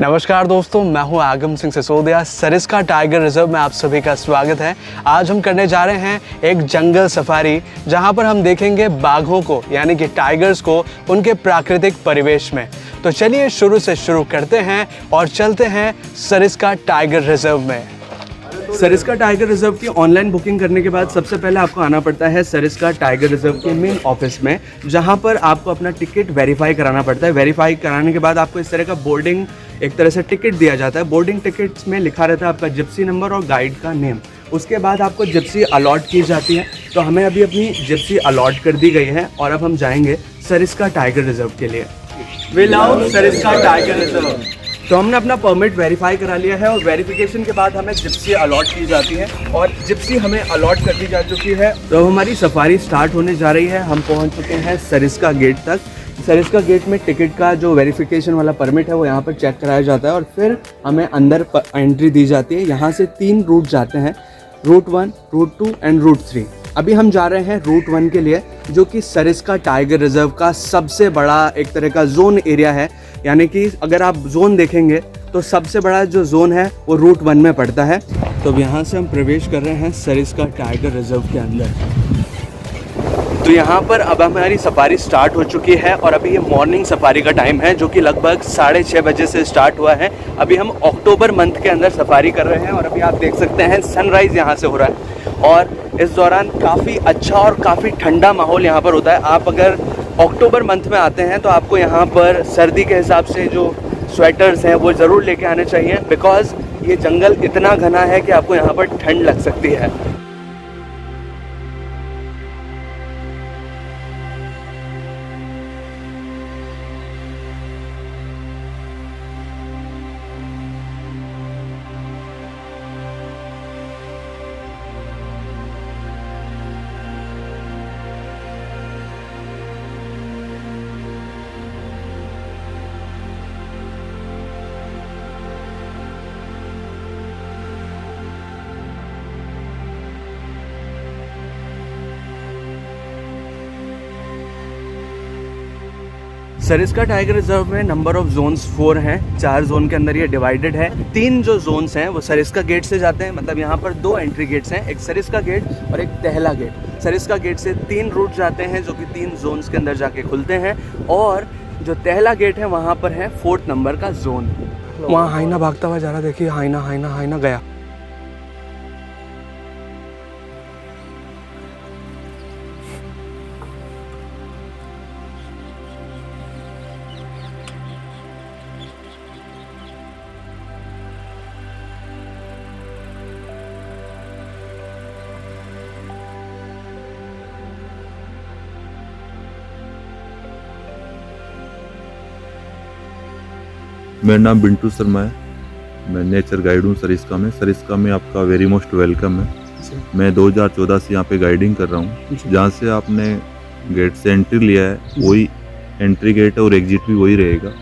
नमस्कार दोस्तों, मैं हूं आगम सिंह सिसोदिया। सरिस्का टाइगर रिजर्व में आप सभी का स्वागत है। आज हम करने जा रहे हैं एक जंगल सफारी, जहां पर हम देखेंगे बाघों को यानी कि टाइगर्स को उनके प्राकृतिक परिवेश में। तो चलिए शुरू से शुरू करते हैं और चलते हैं सरिस्का टाइगर रिजर्व में। सरिस्का टाइगर रिजर्व की ऑनलाइन बुकिंग करने के बाद सबसे पहले आपको आना पड़ता है सरिस्का टाइगर रिजर्व के मेन ऑफिस में, जहां पर आपको अपना टिकट वेरीफाई कराना पड़ता है। वेरीफाई कराने के बाद आपको इस तरह का बोर्डिंग एक तरह से टिकट दिया जाता है। बोर्डिंग टिकट्स में लिखा रहता है आपका जिप्सी नंबर और गाइड का नेम। उसके बाद आपको जिप्सी अलॉट की जाती है। तो हमें अभी अपनी जिप्सी अलॉट कर दी गई है और अब हम जाएंगे सरिस्का टाइगर रिजर्व के लिए। We love Sariska tiger reserve. तो हमने अपना परमिट वेरीफाई करा लिया है और वेरिफिकेशन के बाद हमें जिप्सी अलॉट की जाती है और जिप्सी हमें अलॉट कर दी जा चुकी है। तो हमारी सफारी स्टार्ट होने जा रही है। हम पहुंच चुके हैं सरिस्का गेट तक। सरिस्का गेट में टिकट का जो वेरिफिकेशन वाला परमिट है वो यहाँ पर चेक कराया जाता है और फिर हमें अंदर एंट्री दी जाती है। यहाँ से 3 रूट जाते हैं, रूट 1, रूट 2 एंड रूट 3। अभी हम जा रहे हैं रूट 1 के लिए, जो कि सरिस्का टाइगर रिजर्व का सबसे बड़ा एक तरह का जोन एरिया है। यानी कि अगर आप जोन देखेंगे तो सबसे बड़ा जो जोन है वो रूट 1 में पड़ता है। तो अब यहाँ से हम प्रवेश कर रहे हैं सरिस्का टाइगर रिजर्व के अंदर। तो यहाँ पर अब हमारी सफारी स्टार्ट हो चुकी है और अभी ये मॉर्निंग सफारी का टाइम है, जो कि लगभग 6:30 बजे से स्टार्ट हुआ है। अभी हम अक्टूबर मंथ के अंदर सफारी कर रहे हैं और अभी आप देख सकते हैं सनराइज़ यहाँ से हो रहा है और इस दौरान काफ़ी अच्छा और काफ़ी ठंडा माहौल यहाँ पर होता है। आप अगर अक्टूबर मंथ में आते हैं तो आपको यहाँ पर सर्दी के हिसाब से जो स्वेटर्स हैं वो ज़रूर लेके आने चाहिए, बिकॉज़ ये जंगल इतना घना है कि आपको यहाँ पर ठंड लग सकती है। सरिस्का टाइगर रिजर्व में नंबर ऑफ जोन्स 4 हैं। 4 जोन के अंदर ये डिवाइडेड है। 3 जो जोन्स हैं वो सरिस्का गेट से जाते हैं, मतलब यहाँ पर 2 एंट्री गेट्स हैं, एक सरिस्का गेट और एक तहला गेट। सरिस्का गेट से 3 रूट जाते हैं जो कि 3 जोन्स के अंदर जाके खुलते हैं और जो तहला गेट है वहाँ पर है 4th नंबर का जोन। वहाँ हाइना भागता हुआ जा रहा, देखिए हाइना हाइना हाइना गया। मेरा नाम बिंटू शर्मा है। मैं नेचर गाइड हूँ सरिस्का में। सरिस्का में आपका वेरी मोस्ट वेलकम है। मैं 2014 से यहाँ पे गाइडिंग कर रहा हूँ। जहाँ से आपने गेट से एंट्री लिया है वही एंट्री गेट है और एग्जिट भी वही रहेगा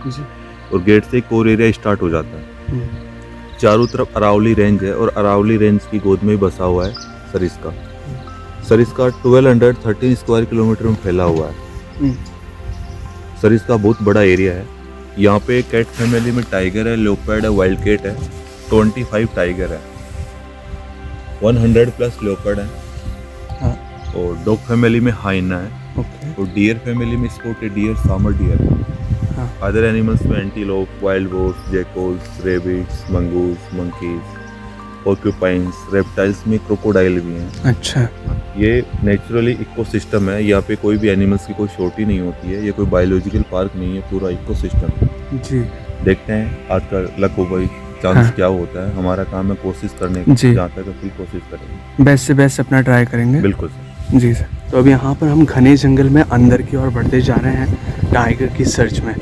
और गेट से एक और एरिया स्टार्ट हो जाता है। चारों तरफ अरावली रेंज है और अरावली रेंज की गोद में ही बसा हुआ है सरिस्का। सरिस्का 1213 स्क्वायर किलोमीटर में फैला हुआ है। सरिस्का बहुत बड़ा एरिया है। यहाँ पे कैट फैमिली में टाइगर है, लेपर्ड है, वाइल्ड कैट है, 25 टाइगर है, 100+ लेपर्ड है। हाँ। और डॉग फैमिली में हाइना है। और डियर फैमिली में स्पॉटेड डियर, सामर डियर है। हाँ। अदर एनिमल्स में antelope, wild boars, jackals, rabbits, mongoose, monkeys, porcupines, reptiles में क्रोकोडाइल भी हैं। अच्छा। ये नेचुरली इकोसिस्टम है। यहाँ पे कोई भी एनिमल्स की कोई शॉर्टी नहीं होती है। ये कोई बायोलॉजिकल पार्क नहीं है, पूरा इकोसिस्टम है। जी। देखते हैं आज का लक होगा, चांस हाँ। क्या होता है। हमारा काम है कोशिश करने की, जहाँ तक फुल कोशिश करेंगे, बेस्ट से बेस्ट अपना ट्राई करेंगे। बिल्कुल सर। जी सर। तो अब यहाँ पर हम घने जंगल में अंदर की ओर बढ़ते जा रहे हैं टाइगर की सर्च में।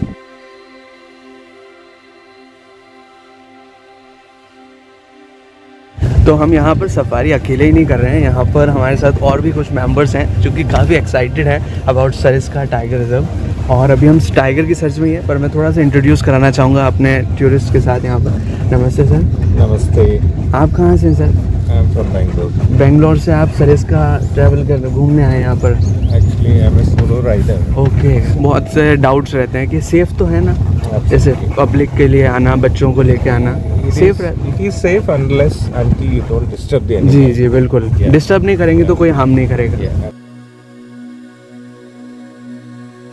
तो हम यहाँ पर सफारी अकेले ही नहीं कर रहे हैं, यहाँ पर हमारे साथ और भी कुछ मेंबर्स हैं जो कि काफ़ी एक्साइटेड हैं अबाउट सरिस्का टाइगर रिजर्व। और अभी हम टाइगर की सर्च में ही है, पर मैं थोड़ा सा इंट्रोड्यूस कराना चाहूँगा अपने टूरिस्ट के साथ यहाँ पर। नमस्ते सर। नमस्ते। आप कहाँ से हैं sir? I am from Bangalore. Bangalore से आप सरिस्का ट्रैवल कर घूमने आए यहाँ पर? Actually actually I am a solo rider. Okay, बहुत से डाउट्स रहते हैं कि सेफ तो है ना, जैसे पब्लिक के लिए आना, बच्चों को लेके आना सेफ रहता it is safe unless anti you don't disturb the है? एनिमल। जी बिल्कुल, डिस्टर्ब नहीं करेंगे तो कोई हार्म नहीं करेगा।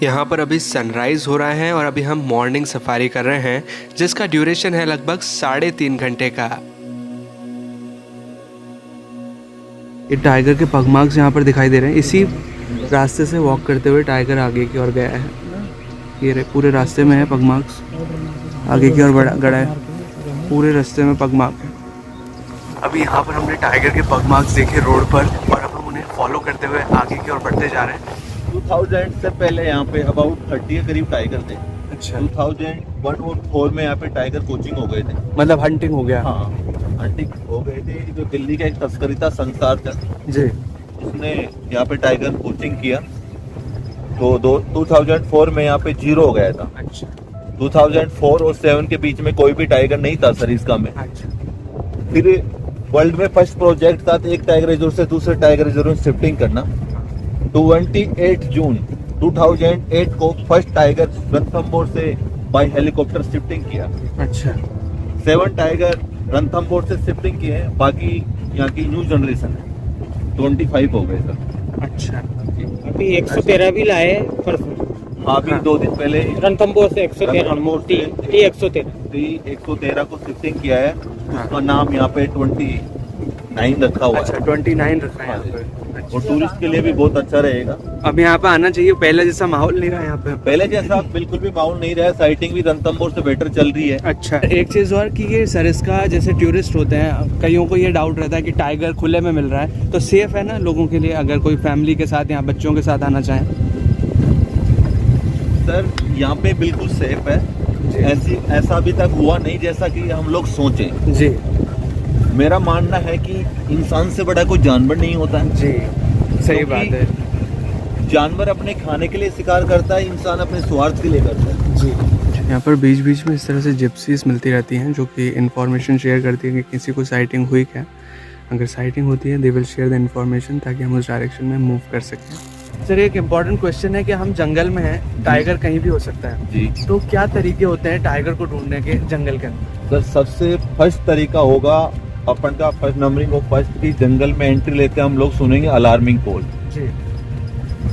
यहाँ पर अभी सनराइज़ हो रहा है और अभी हम मॉर्निंग सफारी कर रहे हैं, जिसका ड्यूरेशन है लगभग 3.5 घंटे का। ये टाइगर के पग मार्क्स यहाँ पर दिखाई दे रहे हैं। इसी रास्ते से वॉक करते हुए टाइगर आगे की ओर गया है। ये पूरे रास्ते में है पग मार्क्स, आगे की ओर गड़ा है, पूरे रास्ते में पग मार्क है। अभी यहाँ पर हमने टाइगर के पग मार्क्स देखे रोड पर और अब हम उन्हें फॉलो करते हुए आगे की ओर बढ़ते जा रहे हैं। 2000 से पहले यहाँ पे अबाउट 30 के करीब टाइगर थे। अच्छा, 2001 और 4 में यहाँ पे टाइगर कोचिंग हो गए थे। मतलब हंटिंग हो गया। हाँ, हंटिंग हो गए थे। जो दिल्ली का एक तस्करी था संसार का, जी, उसने यहाँ पे टाइगर कोचिंग किया तो 2004 में यहाँ पे 0 हो गया था। अच्छा 2004 और 7 के बीच में कोई भी टाइगर नहीं था सरिस्का में। अच्छा, फिर वर्ल्ड में फर्स्ट प्रोजेक्ट था एक टाइगर रिजर्व से दूसरे टाइगर रिजर्व में शिफ्टिंग करना। 28 जून 2008 को फर्स्ट टाइगर रणथंभौर से बाय हेलीकॉप्टर शिफ्टिंग किया। अच्छा 7 टाइगर रणथंभौर से शिफ्टिंग किए हैं, बाकी यहाँ की न्यू जनरेशन है। 25 हो गए सर। अच्छा, अभी 113 भी लाए परसों, हाँ, अभी 2 दिन पहले रणथंभौर से 113 रणथंभौर से टी 113 113 को शिफ्टिंग किया है। उसका नाम यहाँ पे 29 रखा हुआ अच्छा है 29 रखा है यहाँ पे। और टूरिस्ट के लिए भी बहुत अच्छा रहेगा। अब यहाँ पे आना चाहिए, पहले जैसा माहौल नहीं रहा यहाँ पे। पहले जैसा बिल्कुल भी माहौल नहीं रहा है। साइटिंग भी रणथंभौर से बेटर चल रही है। अच्छा, एक चीज़ और कि ये सरिस्का जैसे टूरिस्ट होते हैं, कईयों को ये डाउट रहता है कि टाइगर खुले में मिल रहा है, तो सेफ है ना लोगों के लिए अगर कोई फैमिली के साथ या बच्चों के साथ आना चाहें? सर यहाँ पे बिल्कुल सेफ है। ऐसा अभी तक हुआ नहीं जैसा कि हम लोग सोचे। जी मेरा मानना है कि इंसान से बड़ा कोई जानवर नहीं होता है। जी, सही क्योंकि बात है। जानवर अपने खाने के लिए शिकार करता है, इंसान अपने स्वार्थ के लिए करता है। जी, यहाँ पर बीच बीच में इस तरह से जिप्सीज मिलती रहती हैं जो कि इन्फॉर्मेशन शेयर करती है कि किसी को साइटिंग हुई क्या। अगर साइटिंग होती है they will share the information ताकि हम उस डायरेक्शन में मूव कर सकें। सर, एक इम्पॉर्टेंट क्वेश्चन है कि हम जंगल में हैं, टाइगर कहीं भी हो सकता है, जी, तो क्या तरीके होते हैं टाइगर को ढूंढने के जंगल के अंदर? सर सबसे फर्स्ट तरीका होगा अपन का फर्स्ट नंबरिंग ऑफ फर्स्ट की जंगल में एंट्री लेते हम लोग सुनेंगे अलार्मिंग कॉल। जी,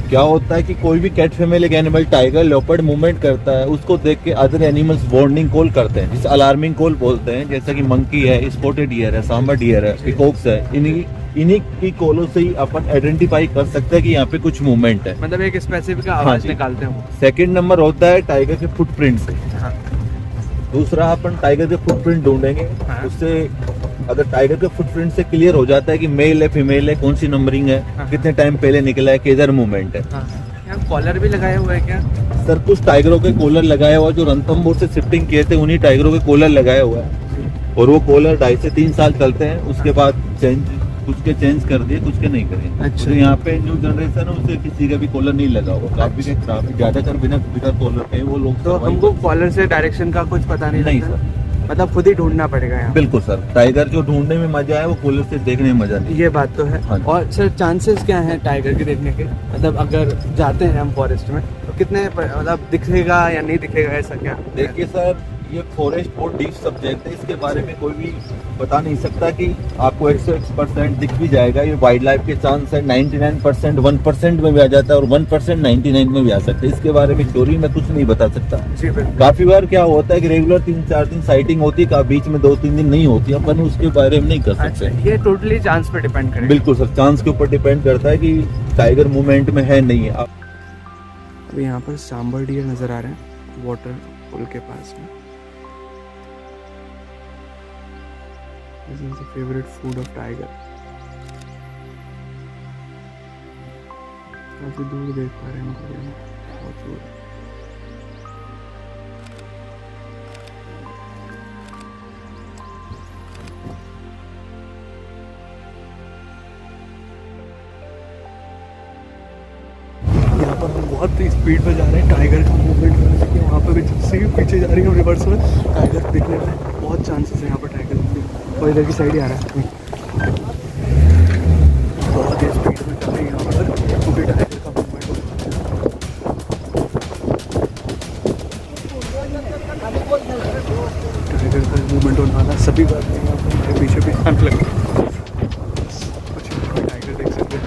क्या होता है कि कोई भी cat family animal tiger leopard movement करता है, उसको देख के अदर एनिमल्स वार्निंग कॉल करते हैं, जिसे अलार्मिंग कॉल बोलते हैं। जैसे कि मंकी है, स्पॉटेड डियर है, सांबर डियर है, पिकॉक्स है। इन्हीं की कॉलों से ही अपन आइडेंटिफाई कर सकते हैं कि यहाँ पे कुछ मूवमेंट है। मतलब एक स्पेसिफिक हाँ आवाज जी। निकालते हैं वो। सेकंड नंबर होता है टाइगर के फुटप्रिंट से। हाँ। दूसरा अपन टाइगर के फुटप्रिंट ढूंढेंगे। हाँ। उससे अगर टाइगर के फुटप्रिंट से क्लियर हो जाता है कि मेल है फीमेल है, कौन सी नंबरिंग है, हाँ। कितने टाइम पहले निकला है, किधर मूवमेंट है। हाँ, यहाँ कॉलर भी लगाया हुआ है क्या? सर कुछ टाइगरों के कॉलर लगाया हुआ, जो रणथंभौर से शिफ्टिंग किए थे उन्हीं टाइगरों के कॉलर लगाया हुआ है। और वो कॉलर 2.5 से 3 साल चलते हैं, उसके बाद कुछ के चेंज कर दिए, कुछ के नहीं करे। अच्छा। तो यहाँ पे न्यू जनरेशन है, उससे किसी का भी कॉलर नहीं लगा हुआ। काफी ज्यादातर बिना कॉलर के वो लोग। तो हमको कॉलर से डायरेक्शन का कुछ पता नहीं नहीं लगता? सर, मतलब खुद ही ढूंढना पड़ेगा यहाँ? बिल्कुल सर। टाइगर जो ढूंढने में मजा है वो कॉलर से देखने में मजा नहीं। ये बात तो है। हाँ जी। और सर चांसेस क्या हैं टाइगर के देखने के? मतलब अगर जाते हैं हम फॉरेस्ट में तो कितने मतलब दिखेगा या नहीं दिखेगा, ऐसा क्या? देखिए सर, ये फॉरेस्ट बहुत डीप सब्जेक्ट है, इसके बारे में कोई भी बता नहीं सकता कि आपको 100% दिख भी जाएगा। ये वाइल्ड लाइफ के चांस है 99% 1% में भी आ जाता है और 1% 99 में भी आ सकता है। इसके बारे में थ्योरी में कुछ नहीं बता सकता। जी बिल्कुल। काफी बार क्या होता है कि रेगुलर 3-4 दिन साइटिंग होती है, बीच में 2-3 दिन नहीं होती है, अपन उसके बारे में नहीं कर अच्छा, सकते। ये टोटली चांस पे डिपेंड करेगा? बिल्कुल सर, चांस के ऊपर डिपेंड करता है कि टाइगर मूवमेंट में है नहीं है। अभी यहाँ पर सांबर डियर नजर आ रहे हैं वाटर पुल के पास में। This is the favorite food of tiger. काफी दूर देख पा रहे हैं इनको, बहुत दूर। यहाँ पर हम बहुत स्पीड पे जा रहे हैं टाइगर का मूवमेंट करने के। वहाँ पर भी जिप्सी पीछे जा रही है रिवर्स में, टाइगर दिखने में बहुत चांसेस है यहाँ पर टाइगर दिखने। और इधर की साइड ही आ रहा है, बहुत ही स्पीड में चल रही है यहाँ पर क्योंकि टाइगर का मूवमेंट मूवमेंट होने वाला है। सभी बात यहाँ पर हमारे पीछे भी आने लगे। कुछ टाइगर देख सकते हैं।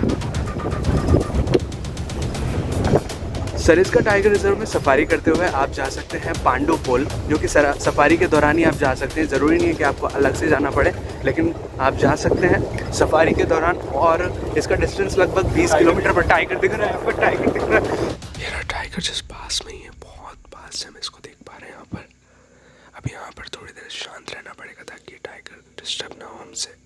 सरिस्का टाइगर रिजर्व में सफारी करते हुए आप जा सकते हैं पांडु पोल, जो कि सफारी के दौरान ही आप जा सकते हैं। ज़रूरी नहीं है कि आपको अलग से जाना पड़े, लेकिन आप जा सकते हैं सफारी के दौरान। और इसका डिस्टेंस लगभग 20 किलोमीटर पर। टाइगर दिख रहा है यहाँ पर, टाइगर दिख रहा है। मेरा टाइगर जस्ट पास में ही है, बहुत पास से हम इसको देख पा रहे हैं यहाँ पर। अब यहाँ पर थोड़ी देर शांत रहना पड़ेगा ताकि टाइगर डिस्टर्ब ना हो हमसे।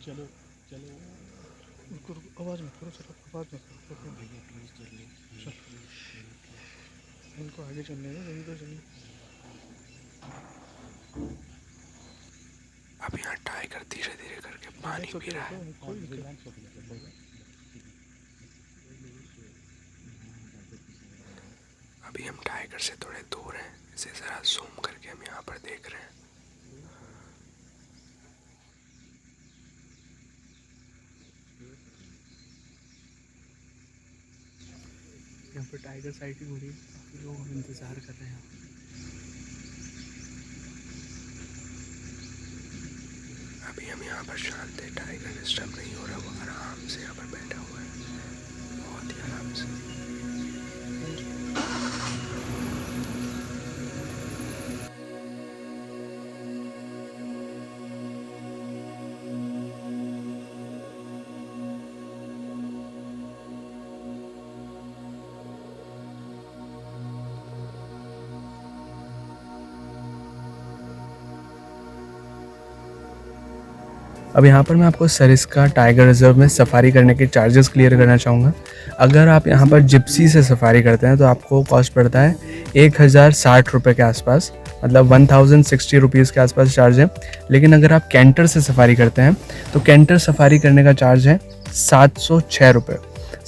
चलो चलो, रुको रुको, आवाज़ मत करो सर, आवाज़ मत करो। चल, इनको आगे चलने दो, यहीं तो चलिए। अब यहाँ टाइगर धीरे धीरे करके पानी पी रहा है। अभी हम टाइगर से थोड़े दूर हैं, इसे ज़रा जूम करके हम यहाँ पर देख रहे हैं। यहाँ पर टाइगर साइटिंग हो रही है, काफ़ी लोग इंतज़ार कर रहे हैं। अभी हम यहाँ पर शांत है, टाइगर डिस्टर्ब नहीं हो रहा, वो आराम से यहाँ पर बैठा हुआ है, बहुत ही आराम से। अब यहाँ पर मैं आपको सरिस्का टाइगर रिजर्व में सफारी करने के चार्जेस क्लियर करना चाहूँगा। अगर आप यहाँ पर जिप्सी से सफारी करते हैं तो आपको कॉस्ट पड़ता है 1060 रुपये के आसपास, मतलब 1060 रुपीज़ के आसपास चार्ज है। लेकिन अगर आप कैंटर से सफारी करते हैं तो कैंटर सफारी करने का चार्ज है 706 रुपये,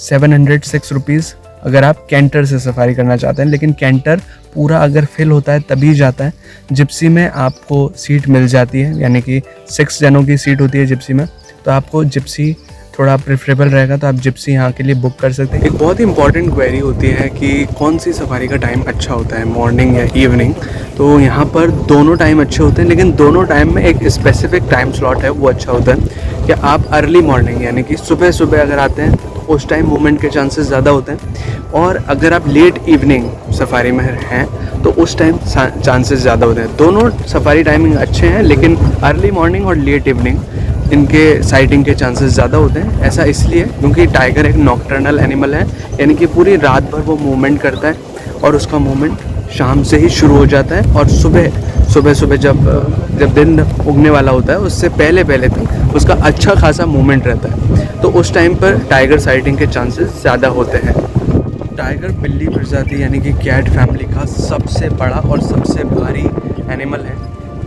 706 रुपीज़ अगर आप कैंटर से सफारी करना चाहते हैं। लेकिन कैंटर पूरा अगर फिल होता है तभी जाता है। जिप्सी में आपको सीट मिल जाती है, यानी कि 6 जनों की सीट होती है जिप्सी में, तो आपको जिप्सी थोड़ा प्रेफरेबल रहेगा, तो आप जिप्सी यहाँ के लिए बुक कर सकते हैं। एक बहुत ही इंपॉर्टेंट क्वेरी होती है कि कौन सी सफारी का टाइम अच्छा होता है, मॉर्निंग या इवनिंग। तो यहाँ पर दोनों टाइम अच्छे होते हैं, लेकिन दोनों टाइम में एक स्पेसिफिक टाइम स्लॉट है, वो अच्छा होता है कि आप अर्ली मॉर्निंग यानी कि सुबह सुबह अगर आते हैं तो उस टाइम मूवमेंट के चांसेस ज़्यादा होते हैं। और अगर आप लेट इवनिंग सफारी में हैं तो उस टाइम चांसेस ज़्यादा होते हैं। दोनों सफारी टाइमिंग अच्छे हैं, लेकिन अर्ली मॉर्निंग और लेट इवनिंग इनके साइटिंग के चांसेस ज़्यादा होते हैं। ऐसा इसलिए क्योंकि टाइगर एक नॉकटर्नल एनिमल है, यानी कि पूरी रात भर वो मूवमेंट करता है और उसका मूवमेंट शाम से ही शुरू हो जाता है। और सुबह सुबह जब दिन उगने वाला होता है उससे पहले तक उसका अच्छा खासा मूवमेंट रहता है, तो उस टाइम पर टाइगर साइटिंग के चांसेस ज़्यादा होते हैं। टाइगर बिल्ली प्रजाति यानी कि कैट फैमिली का सबसे बड़ा और सबसे भारी एनिमल है।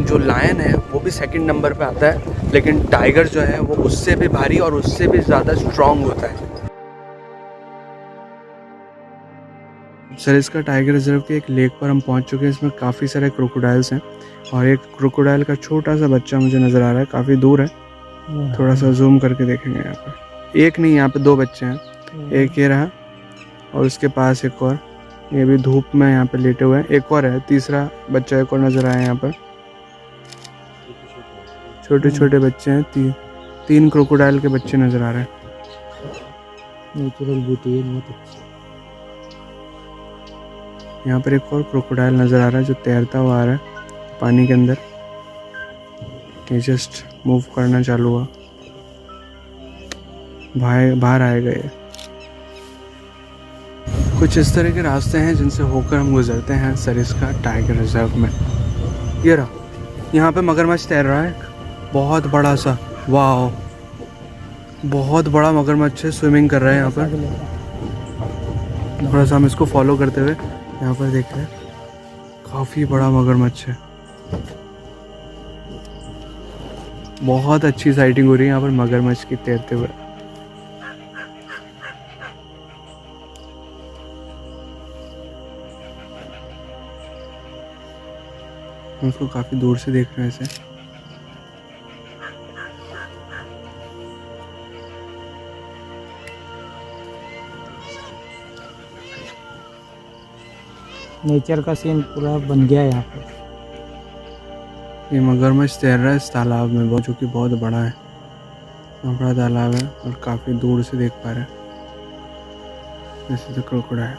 जो लायन है वो भी सेकंड नंबर पे आता है, लेकिन टाइगर जो है वो उससे भी भारी और उससे भी ज़्यादा स्ट्रॉन्ग होता है। सरिस्का टाइगर रिजर्व के एक लेक पर हम पहुंच चुके हैं। इसमें काफ़ी सारे क्रोकोडाइल्स हैं और एक क्रोकोडाइल का छोटा सा बच्चा मुझे नज़र आ रहा है, काफ़ी दूर है, थोड़ा सा जूम करके देखेंगे। यहाँ पर एक नहीं, यहाँ पे 2 बच्चे हैं, एक ये रहा और उसके पास एक और, ये भी धूप में यहाँ पे लेटे हुए हैं। एक और है, तीसरा बच्चा एक और नज़र आया यहाँ पर। छोटे छोटे बच्चे हैं, 3 क्रोकोडाइल के बच्चे नज़र आ रहे हैं। नेचुरल ब्यूटी है, बहुत अच्छा। यहाँ पर एक और क्रोकोडाइल नज़र आ रहा है जो तैरता हुआ आ रहा है पानी के अंदर। ये जस्ट मूव करना चालू हुआ, बाहर आएगा ये। कुछ इस तरह के रास्ते हैं जिनसे होकर हम गुजरते हैं सरिस्का टाइगर रिजर्व में। ये रहा, यहाँ पे मगरमच्छ तैर रहा है, बहुत बड़ा सा, वाह, बहुत बड़ा मगरमच्छ है, स्विमिंग कर रहा है यहाँ पर। थोड़ा सा हम इसको फॉलो करते हुए यहाँ पर देख रहे हैं, काफ़ी बड़ा मगरमच्छ है। बहुत अच्छी साइटिंग हो रही है यहाँ पर मगरमच्छ की तैरते हुए। हम उसको काफ़ी दूर से देख रहे हैं ऐसे। नेचर का सीन पूरा बन गया है यहाँ पर। ये मगरमच्छ तैर रहा है इस तालाब में, जो कि बहुत बड़ा है। बहुत बड़ा तालाब है और काफ़ी दूर से देख पा रहे हैं। जैसे तो क्रोकोडाइल है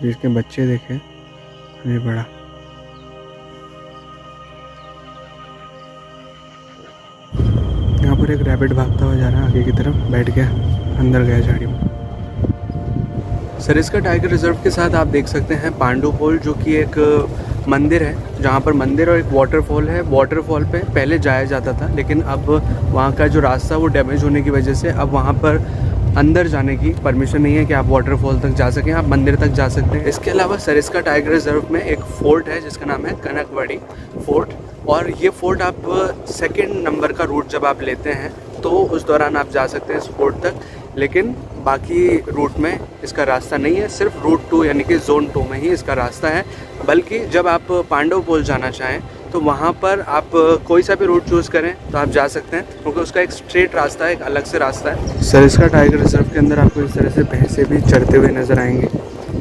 जिसके बच्चे देखे, ये बड़ा। यहाँ पर एक रैबिट भागता हुआ जा रहा है आगे की तरफ, बैठ गया, अंदर गया झाड़ी में। सरिस्का टाइगर रिजर्व के साथ आप देख सकते हैं पांडु पोल, जो कि एक मंदिर है, जहाँ पर मंदिर और एक वाटरफॉल है। वाटरफॉल पे पहले जाया जाता था, लेकिन अब वहाँ का जो रास्ता वो डैमेज होने की वजह से अब वहाँ पर अंदर जाने की परमिशन नहीं है कि आप वाटरफॉल तक जा सकें, आप मंदिर तक जा सकते हैं। इसके अलावा सरिस्का टाइगर रिजर्व में एक फ़ोर्ट है जिसका नाम है कनकवाड़ी फोर्ट, और ये फ़ोर्ट आप सेकंड नंबर का रूट जब आप लेते हैं तो उस दौरान आप जा सकते हैं इस फोर्ट तक, लेकिन बाकी रूट में इसका रास्ता नहीं है। सिर्फ रूट 2 यानी कि जोन 2 में ही इसका रास्ता है। बल्कि जब आप पांडव पोल जाना चाहें तो वहाँ पर आप कोई सा भी रूट चूज़ करें तो आप जा सकते हैं, क्योंकि उसका एक स्ट्रेट रास्ता है, एक अलग से रास्ता है। सरिस्का टाइगर रिजर्व के अंदर आपको इस तरह से भैंसे भी चढ़ते हुए नज़र आएंगे।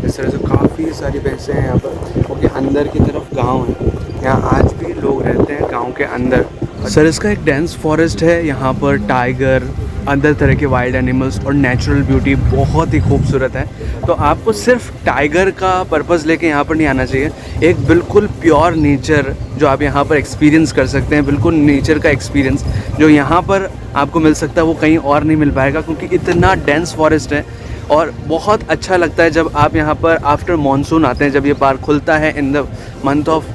इस तरह से काफ़ी सारी भैंसें हैं यहाँ पर, क्योंकि अंदर की तरफ गाँव है, यहाँ आज भी लोग रहते हैं गाँव के अंदर। सरिस्का एक डेंस फॉरेस्ट है, यहाँ पर टाइगर, अंदर तरह के वाइल्ड एनिमल्स और नेचुरल ब्यूटी बहुत ही खूबसूरत है। तो आपको सिर्फ टाइगर का पर्पस लेके यहाँ पर नहीं आना चाहिए, एक बिल्कुल प्योर नेचर जो आप यहाँ पर एक्सपीरियंस कर सकते हैं, बिल्कुल नेचर का एक्सपीरियंस जो यहाँ पर आपको मिल सकता है वो कहीं और नहीं मिल पाएगा, क्योंकि इतना डेंस फॉरेस्ट है। और बहुत अच्छा लगता है जब आप यहाँ पर आफ्टर मॉनसून आते हैं, जब ये पार्क खुलता है in the month of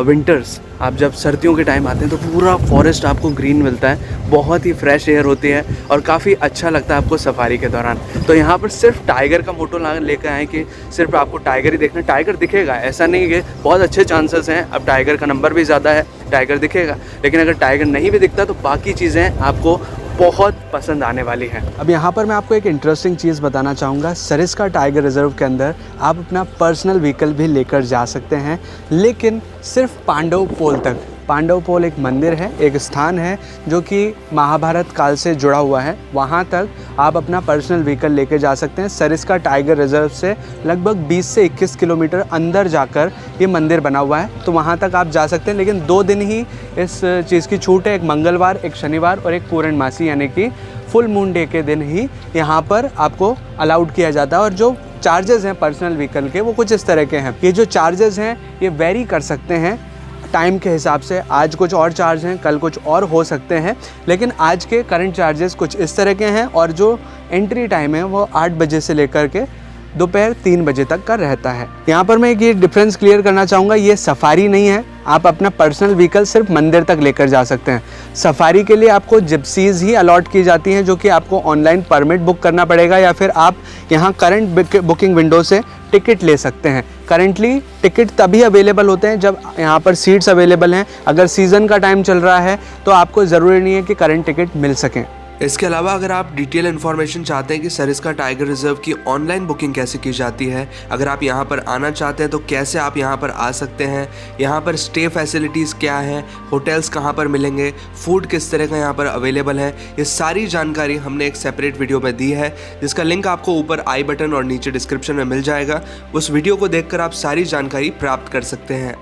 winters, आप जब सर्दियों के टाइम आते हैं तो पूरा फॉरेस्ट आपको ग्रीन मिलता है, बहुत ही फ्रेश एयर होती है और काफ़ी अच्छा लगता है आपको सफारी के दौरान। तो यहाँ पर सिर्फ टाइगर का मोटो लेकर आए कि सिर्फ आपको टाइगर ही देखना, टाइगर दिखेगा ऐसा नहीं है, बहुत अच्छे चांसेस हैं, अब टाइगर का नंबर भी ज़्यादा है, टाइगर दिखेगा। लेकिन अगर टाइगर नहीं भी दिखता तो बाकी चीज़ें आपको बहुत पसंद आने वाली है। अब यहाँ पर मैं आपको एक इंटरेस्टिंग चीज़ बताना चाहूँगा। सरिस्का टाइगर रिजर्व के अंदर आप अपना पर्सनल व्हीकल भी लेकर जा सकते हैं, लेकिन सिर्फ पांडव पोल तक। पांडव पोल एक मंदिर है, एक स्थान है जो कि महाभारत काल से जुड़ा हुआ है, वहाँ तक आप अपना पर्सनल व्हीकल लेकर जा सकते हैं। सरिस्का टाइगर रिजर्व से लगभग 20 से 21 किलोमीटर अंदर जाकर ये मंदिर बना हुआ है, तो वहाँ तक आप जा सकते हैं। लेकिन 2 दिन ही इस चीज़ की छूट है, एक मंगलवार, एक शनिवार और एक पूर्णमासी यानी कि फुल मून डे के दिन ही यहाँ पर आपको अलाउड किया जाता है। और जो चार्जेस हैं पर्सनल व्हीकल के वो कुछ इस तरह के हैं। ये जो चार्जेस हैं ये वेरी कर सकते हैं टाइम के हिसाब से, आज कुछ और चार्ज हैं, कल कुछ और हो सकते हैं, लेकिन आज के करंट चार्जेस कुछ इस तरह के हैं। और जो एंट्री टाइम है वो 8 बजे से लेकर के दोपहर 3 बजे तक का रहता है। यहाँ पर मैं ये डिफरेंस क्लियर करना चाहूँगा, ये सफारी नहीं है, आप अपना पर्सनल व्हीकल सिर्फ मंदिर तक लेकर जा सकते हैं। सफारी के लिए आपको जिप्सीज़ ही अलॉट की जाती हैं, जो कि आपको ऑनलाइन परमिट बुक करना पड़ेगा, या फिर आप यहाँ करंट बुकिंग विंडो से टिकट ले सकते हैं। करंटली टिकट तभी अवेलेबल होते हैं जब यहाँ पर सीट्स अवेलेबल हैं। अगर सीज़न का टाइम चल रहा है तो आपको ज़रूरी नहीं है कि करंट टिकट मिल सकें। इसके अलावा अगर आप डिटेल इन्फॉर्मेशन चाहते हैं कि सरिस्का टाइगर रिजर्व की ऑनलाइन बुकिंग कैसे की जाती है, अगर आप यहाँ पर आना चाहते हैं तो कैसे आप यहाँ पर आ सकते हैं, यहाँ पर स्टे फैसिलिटीज़ क्या हैं, होटल्स कहाँ पर मिलेंगे, फूड किस तरह का यहाँ पर अवेलेबल है, ये सारी जानकारी हमने एक सेपरेट वीडियो में दी है, जिसका लिंक आपको ऊपर आई बटन और नीचे डिस्क्रिप्शन में मिल जाएगा। उस वीडियो को देखकर आप सारी जानकारी प्राप्त कर सकते हैं।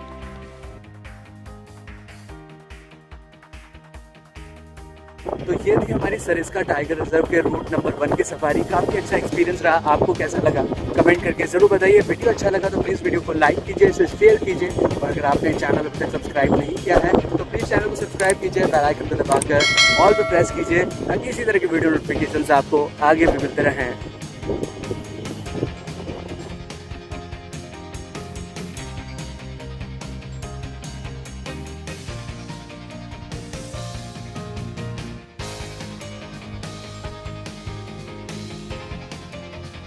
तो ये थी हमारी सरिस्का टाइगर रिजर्व के रूट नंबर 1 की सफारी। काफ़ी अच्छा एक्सपीरियंस रहा, आपको कैसा लगा कमेंट करके ज़रूर बताइए। वीडियो अच्छा लगा तो प्लीज़ वीडियो को लाइक कीजिए, इसे शेयर कीजिए, और अगर आपने चैनल अभी तक सब्सक्राइब नहीं किया है तो प्लीज़ चैनल को सब्सक्राइब कीजिए, बेल आइकन को दबाकर ऑल पे प्रेस कीजिए, ताकि इसी तरह की वीडियो नोटिफिकेशन आपको आगे भी मिलते रहें।